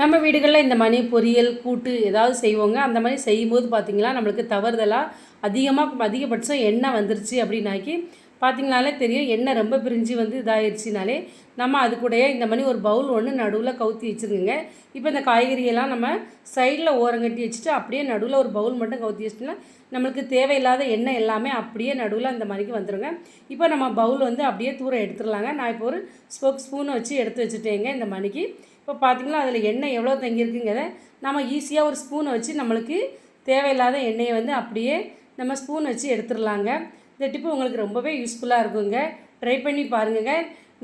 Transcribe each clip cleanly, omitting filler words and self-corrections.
நம்ம வீடுகளில் இந்த மணி பொரியல் கூட்டு ஏதாவது செய்வோங்க. அந்த மாதிரி செய்யும்போது பார்த்திங்கன்னா நம்மளுக்கு தவறுதலாக அதிகபட்சம் எண்ணெய் வந்துருச்சு அப்படின்னாக்கி பார்த்திங்கனாலே தெரியும். எண்ணெய் ரொம்ப பிரிஞ்சு வந்து இதாகிடுச்சினாலே நம்ம அது கூடயே இந்த மாதிரி ஒரு பவுல் ஒன்று நடுவில் கவுத்தி வச்சுருங்க. இப்போ இந்த காய்கறியெல்லாம் நம்ம சைடில் ஓரங்கட்டி வச்சுட்டு அப்படியே நடுவில் ஒரு பவுல் மட்டும் கவுத்தி வச்சிட்டோம்னா நம்மளுக்கு தேவையில்லாத எண்ணெய் எல்லாமே அப்படியே நடுவில் அந்த மாதிரிக்கு வந்துடுங்க. இப்போ நம்ம பவுல் வந்து அப்படியே தூர எடுத்துடலாங்க. நான் இப்போ ஒரு ஸ்பூனை வச்சு எடுத்து வச்சுட்டேங்க இந்த மணிக்கு. இப்போ பார்த்திங்கன்னா அதில் எண்ணெய் எவ்வளோ தங்கியிருக்குங்கிறத நம்ம ஈஸியாக ஒரு ஸ்பூனை வச்சு நம்மளுக்கு தேவையில்லாத எண்ணெயை வந்து அப்படியே நம்ம ஸ்பூன் வச்சு எடுத்துடலாங்க. இந்த டிப்பு உங்களுக்கு ரொம்பவே யூஸ்ஃபுல்லாக இருக்குங்க. ட்ரை பண்ணி பாருங்க.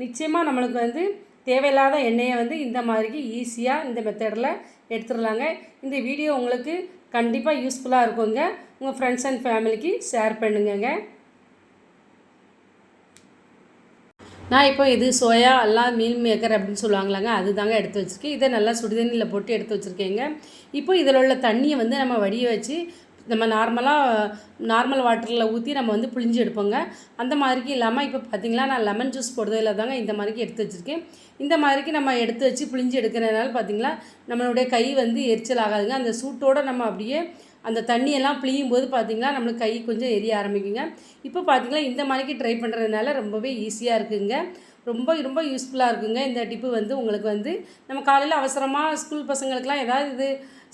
நிச்சயமாக நம்மளுக்கு வந்து தேவையில்லாத எண்ணெயை வந்து இந்த மாதிரிக்கு ஈஸியாக இந்த மெத்தடில் எடுத்துடலாங்க. இந்த வீடியோ உங்களுக்கு கண்டிப்பாக யூஸ்ஃபுல்லாக இருக்குங்க. உங்கள் ஃப்ரெண்ட்ஸ் அண்ட் ஃபேமிலிக்கு ஷேர் பண்ணுங்க. நான் இப்போ இது சோயா எல்லாம் மீல் மேக்கர் அப்படின்னு சொல்லுவாங்களாங்க, அது தாங்க எடுத்து வச்சுருக்கேன். இதை நல்லா சுடுதண்ணியில் போட்டு எடுத்து வச்சுருக்கேங்க. இப்போ இதில் உள்ள தண்ணியை வந்து நம்ம வடிய வச்சு நம்ம நார்மல் வாட்டரில் ஊற்றி நம்ம வந்து புழிஞ்சு எடுப்போங்க. அந்த மாதிரிக்கு இல்லாமல் இப்போ பார்த்திங்களா நான் லெமன் ஜூஸ் போடுறதில் தாங்க இந்த மாதிரிக்கு எடுத்து வச்சுருக்கேன். இந்த மாதிரிக்கு நம்ம எடுத்து வச்சு புழிஞ்சு எடுக்கிறதுனால பார்த்திங்களா நம்மளுடைய கை வந்து எரிச்சல் ஆகாதுங்க. அந்த சூட்டோடு நம்ம அப்படியே அந்த தண்ணியெல்லாம் பிழியும் போது பார்த்திங்கன்னா நம்மளுக்கு கை கொஞ்சம் எரிய ஆரம்பிக்குங்க. இப்போ பார்த்திங்கன்னா இந்த மாதிரிக்கு ட்ரை பண்ணுறதுனால ரொம்பவே ஈஸியாக இருக்குதுங்க. ரொம்ப ரொம்ப யூஸ்ஃபுல்லாக இருக்குங்க. இந்த டிப்பு வந்து உங்களுக்கு வந்து நம்ம காலையில் அவசரமாக ஸ்கூல் பசங்களுக்கெலாம் ஏதாவது இது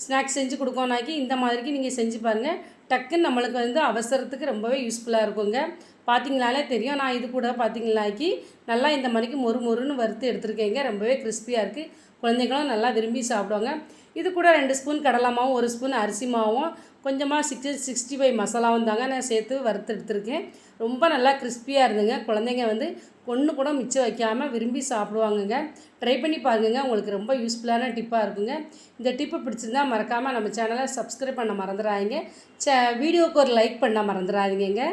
ஸ்நாக்ஸ் செஞ்சு கொடுக்கோனாக்கி இந்த மாதிரிக்கு நீங்கள் செஞ்சு பாருங்கள். டக்குன்னு நம்மளுக்கு வந்து அவசரத்துக்கு ரொம்பவே யூஸ்ஃபுல்லாக இருக்குங்க. பார்த்திங்கனாலே தெரியும். நான் இது கூட பார்த்திங்கனாக்கி நல்லா இந்த மாதிரிக்கு மொறுன்னு வறுத்து எடுத்துருக்கேங்க. ரொம்பவே கிறிஸ்பியாக இருக்குது. குழந்தைங்களும் நல்லா விரும்பி சாப்பிடுவாங்க. இது கூட 2 ஸ்பூன் கடலை மாவும் 1 ஸ்பூன் அரிசி மாவும் கொஞ்சமாக 65 மசாலாவும் தாங்க நான் சேர்த்து வறுத்து எடுத்துருக்கேன். ரொம்ப நல்லா கிறிஸ்பியாக இருந்துங்க. குழந்தைங்க வந்து ஒன்று கூட மிச்சம் வைக்காமல் விரும்பி சாப்பிடுவாங்கங்க. ட்ரை பண்ணி பாருங்க. உங்களுக்கு ரொம்ப யூஸ்ஃபுல்லான டிப்பாக இருக்குங்க. இந்த டிப்பு பிடிச்சிருந்தா மறக்காமல் நம்ம சேனலை சப்ஸ்கிரைப் பண்ண மறந்துடாதீங்க. வீடியோவுக்கு ஒரு லைக் பண்ண மறந்துடாதீங்க.